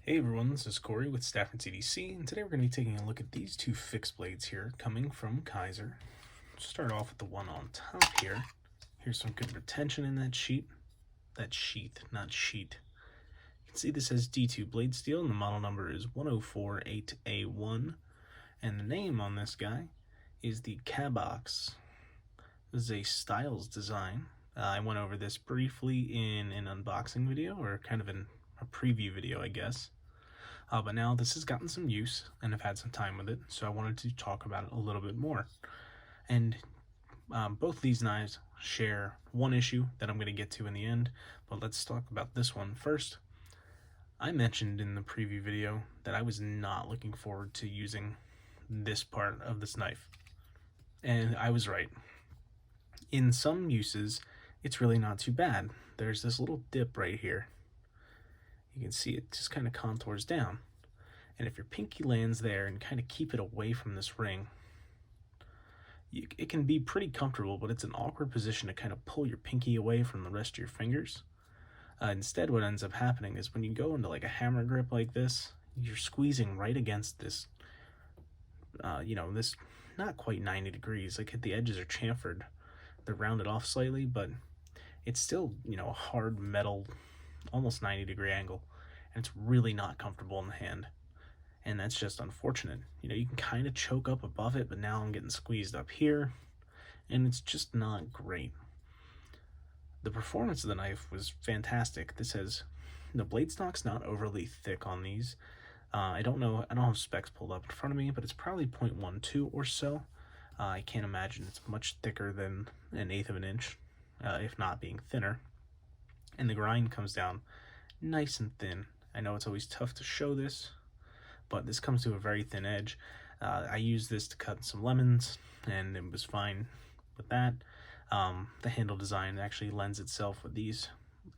Hey everyone, this is Corey with Stafford CDC, and today we're going to be taking a look at these two fixed blades here coming from Kizer. Start off with the one on top here. Here's some good retention in that sheath, not sheet. You can see this has D2 blade steel, and the model number is 1048A1, and the name on this guy is the Cabox. This is a Styles design. I went over this briefly in an unboxing video, or kind of a preview video, I guess. But now this has gotten some use, and I've had some time with it, so I wanted to talk about it a little bit more. And both these knives share one issue that I'm going to get to in the end, but let's talk about this one first. I mentioned in the preview video that I was not looking forward to using this part of this knife, and I was right. In some uses, it's really not too bad. There's this little dip right here. You can see it just kind of contours down. And if your pinky lands there and kind of keep it away from this ring, it can be pretty comfortable, but it's an awkward position to kind of pull your pinky away from the rest of your fingers. Instead, what ends up happening is when you go into like a hammer grip like this, you're squeezing right against this, this not quite 90 degrees. Like the edges are chamfered. They're rounded off slightly, but it's still, a hard metal, almost 90-degree angle, and it's really not comfortable in the hand, and that's just unfortunate. You can kind of choke up above it, but now I'm getting squeezed up here, and it's just not great. The performance of the knife was fantastic. This has, the blade stock's not overly thick on these. I don't have specs pulled up in front of me, but it's probably 0.12 or so. I can't imagine it's much thicker than 1/8 of an inch, if not being thinner. And the grind comes down nice and thin. I know it's always tough to show this, but this comes to a very thin edge. I used this to cut some lemons, and it was fine with that. The handle design actually lends itself with these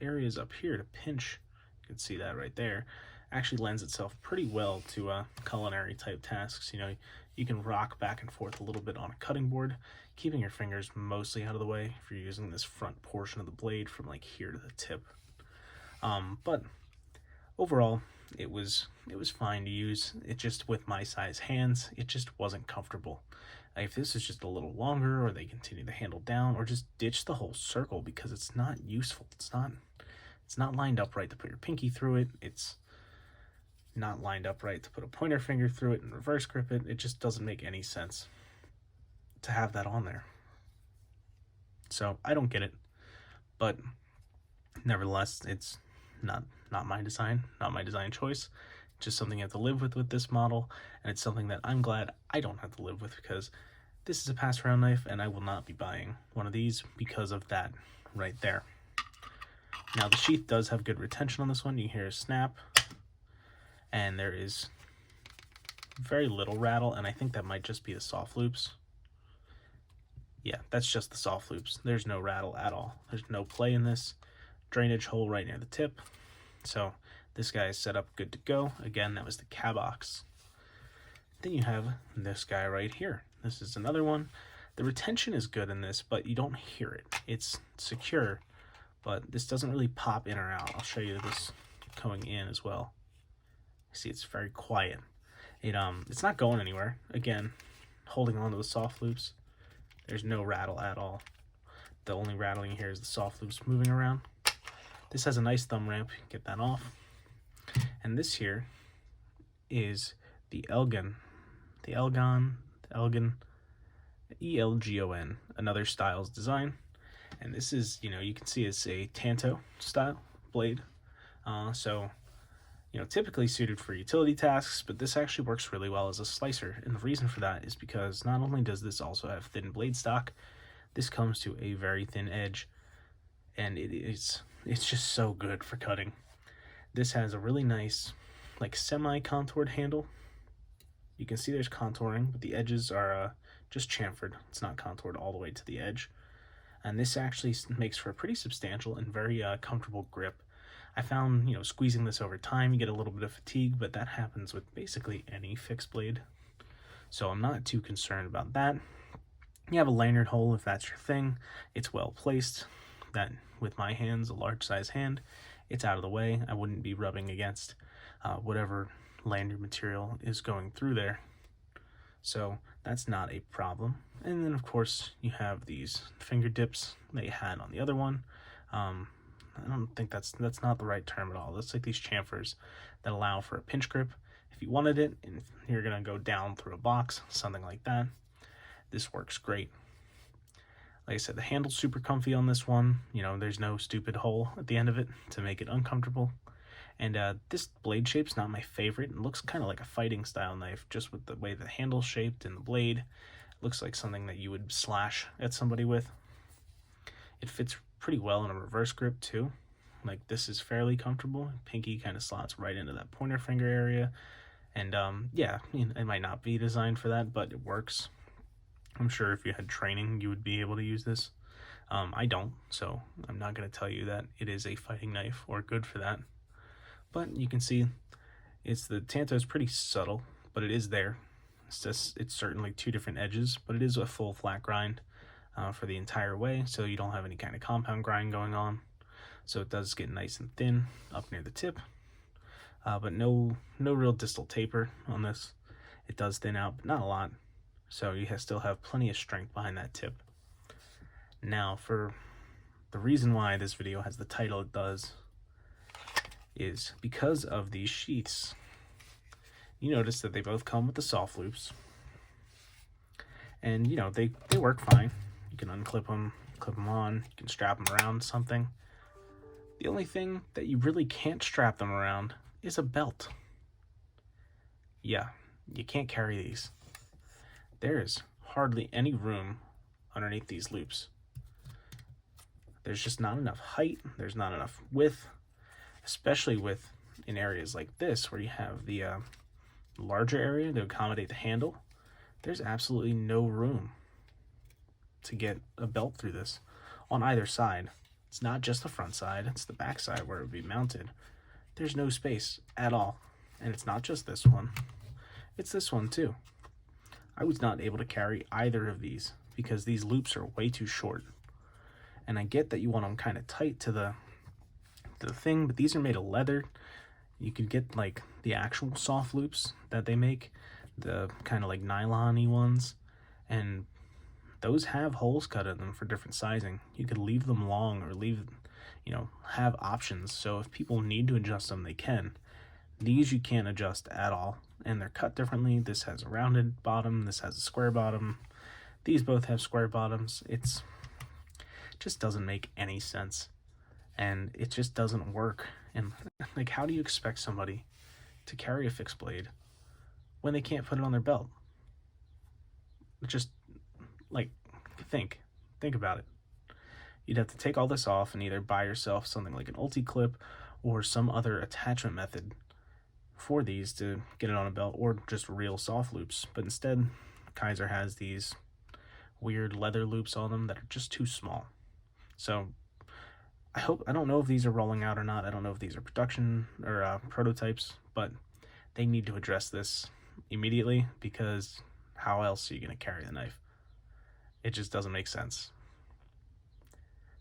areas up here to pinch. You can see that right there. Actually lends itself pretty well to culinary type tasks. You can rock back and forth a little bit on a cutting board, keeping your fingers mostly out of the way if you're using this front portion of the blade from like here to the tip. But overall, it was fine to use. It just, with my size hands, it just wasn't comfortable. If this is just a little longer, or they continue the handle down, or just ditch the whole circle because it's not useful. It's not lined up right to put your pinky through it. It's not lined up right to put a pointer finger through it and reverse grip it. It just doesn't make any sense to have that on there. So I don't get it, but nevertheless, it's not my design, not my design choice. Just something you have to live with this model, and it's something that I'm glad I don't have to live with, because this is a pass-around knife, and I will not be buying one of these because of that right there. Now, the sheath does have good retention on this one. You hear a snap, and there is very little rattle, and I think that might just be the soft loops. Yeah, that's just the soft loops. There's no rattle at all. There's no play in this. Drainage hole right near the tip. So this guy is set up good to go. Again, that was the Cabox. Then you have this guy right here. This is another one. The retention is good in this, but you don't hear it. It's secure, but this doesn't really pop in or out. I'll show you this going in as well. See, it's very quiet. It's not going anywhere. Again, holding on to the soft loops. There's no rattle at all. The only rattling here is the soft loops moving around. This has a nice thumb ramp. Get that off. And this here is the Elgon. Elgon, another Styles design. And this is, you can see it's a Tanto style blade. Typically suited for utility tasks, but this actually works really well as a slicer. And the reason for that is because not only does this also have thin blade stock, this comes to a very thin edge, and it's just so good for cutting. This has a really nice, like, semi-contoured handle. You can see there's contouring, but the edges are just chamfered. It's not contoured all the way to the edge. And this actually makes for a pretty substantial and very comfortable grip. I found, squeezing this over time, you get a little bit of fatigue, but that happens with basically any fixed blade. So I'm not too concerned about that. You have a lanyard hole if that's your thing. It's well placed. That, with my hands, a large size hand, it's out of the way. I wouldn't be rubbing against whatever lanyard material is going through there. So that's not a problem. And then of course you have these finger dips that you had on the other one. I don't think that's not the right term at all. That's like these chamfers that allow for a pinch grip if you wanted it, and you're gonna go down through a box, something like that. This works great. Like I said, the handle's super comfy on this one. You know, there's no stupid hole at the end of it to make it uncomfortable. And this blade shape's not my favorite. It looks kind of like a fighting style knife, just with the way the handle's shaped and the blade. It looks like something that you would slash at somebody with. It fits pretty well in a reverse grip too. Like, this is fairly comfortable. Pinky kind of slots right into that pointer finger area. And yeah, you know, it might not be designed for that, but it works. I'm sure if you had training, you would be able to use this. I don't, so I'm not going to tell you that it is a fighting knife or good for that. But you can see the tanto is pretty subtle, but it is there. It's certainly two different edges, but it is a full flat grind for the entire way, so you don't have any kind of compound grind going on. So it does get nice and thin up near the tip, but no real distal taper on this. It does thin out, but not a lot. So you still have plenty of strength behind that tip. Now, for the reason why this video has the title it does is because of these sheaths. You notice that they both come with the soft loops. And, you know, they work fine. You can unclip them, clip them on, you can strap them around something. The only thing that you really can't strap them around is a belt. Yeah, you can't carry these. There is hardly any room underneath these loops. There's just not enough height, there's not enough width, especially in areas like this where you have the larger area to accommodate the handle. There's absolutely no room to get a belt through this on either side. It's not just the front side, it's the back side where it would be mounted. There's no space at all. And it's not just this one, it's this one too. I was not able to carry either of these because these loops are way too short. And I get that you want them kind of tight to the thing, but these are made of leather. You could get like the actual soft loops that they make, the kind of like nylon-y ones, and those have holes cut in them for different sizing. You could leave them long or have options. So if people need to adjust them, they can. These you can't adjust at all, and they're cut differently. This has a rounded bottom, this has a square bottom. These both have square bottoms. It just doesn't make any sense, and it just doesn't work. And like, how do you expect somebody to carry a fixed blade when they can't put it on their belt? Just like, think about it. You'd have to take all this off and either buy yourself something like an ulti clip or some other attachment method for these to get it on a belt, or just real soft loops. But instead, Kizer has these weird leather loops on them that are just too small. So I don't know if these are rolling out or not. I don't know if these are production or prototypes, but they need to address this immediately, because how else are you going to carry the knife? It just doesn't make sense.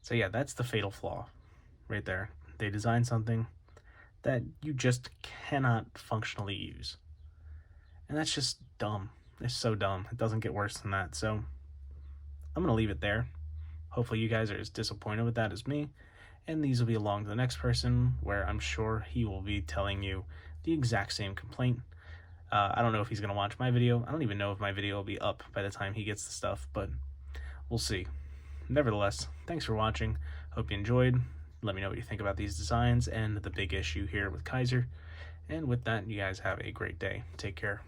So yeah, that's the fatal flaw right there. They designed something that you just cannot functionally use. And that's just dumb. It's so dumb. It doesn't get worse than that. So I'm going to leave it there. Hopefully you guys are as disappointed with that as me. And these will be along to the next person, where I'm sure he will be telling you the exact same complaint. I don't know if he's going to watch my video. I don't even know if my video will be up by the time he gets the stuff, but we'll see. Nevertheless, thanks for watching. Hope you enjoyed. Let me know what you think about these designs and the big issue here with Kizer. And with that, you guys have a great day. Take care.